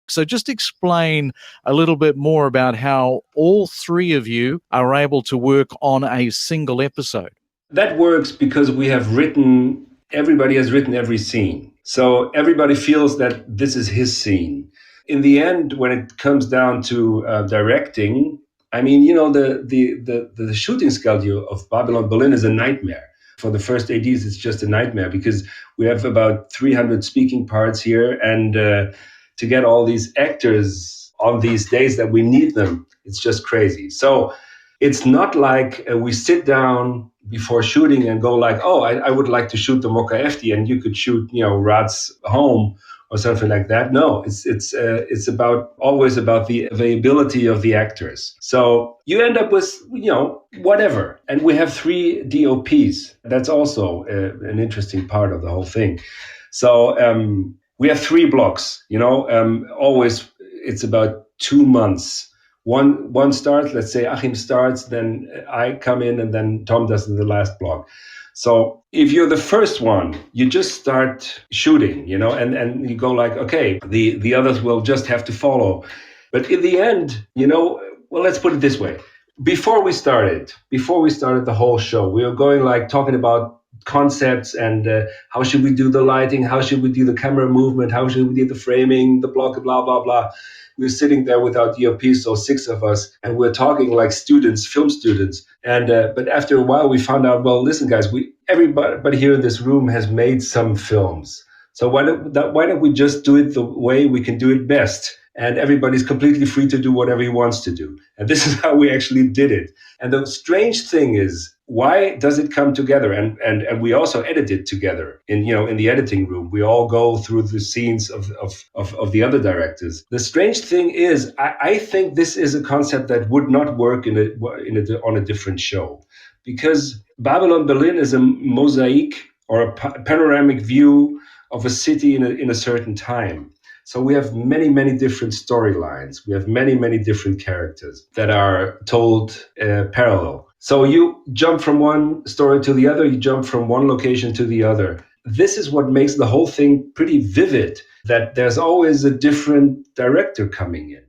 So just explain a little bit more about how all three of you are able to work on a single episode. That works because everybody has written every scene. So everybody feels that this is his scene. In the end, when it comes down to directing, I mean, the shooting schedule of Babylon Berlin is a nightmare. For the first ADs, it's just a nightmare because we have about 300 speaking parts here. And to get all these actors on these days that we need them, it's just crazy. So it's not like we sit down before shooting and go like, oh, I would like to shoot the Mocha FD and you could shoot, Rad's home or something like that. No, it's always about the availability of the actors. So you end up with, whatever. And we have 3 DOPs. That's also an interesting part of the whole thing. So we have 3 blocks, always it's about 2 months. One starts, let's say Achim starts, then I come in, and then Tom does the last block. So if you're the first one, you just start shooting, and you go like, okay, the others will just have to follow. But in the end, well, let's put it this way. Before we started the whole show, we were going like talking about concepts and how should we do the lighting, how should we do the camera movement, how should we do the framing, the block, blah, blah, blah. We were sitting there with our DOPs, so 6 of us, and we're talking like students, film students. And but after a while, we found out, well, listen, guys, everybody here in this room has made some films. So why don't we just do it the way we can do it best? And everybody's completely free to do whatever he wants to do. And this is how we actually did it. And the strange thing is, why does it come together? And we also edit it together in the editing room. We all go through the scenes of the other directors. The strange thing is, I think this is a concept that would not work on a different show, because Babylon Berlin is a mosaic or a panoramic view of a city in a certain time. So we have many, many different storylines. We have many, many different characters that are told parallel. So you jump from one story to the other, you jump from one location to the other. This is what makes the whole thing pretty vivid, that there's always a different director coming in.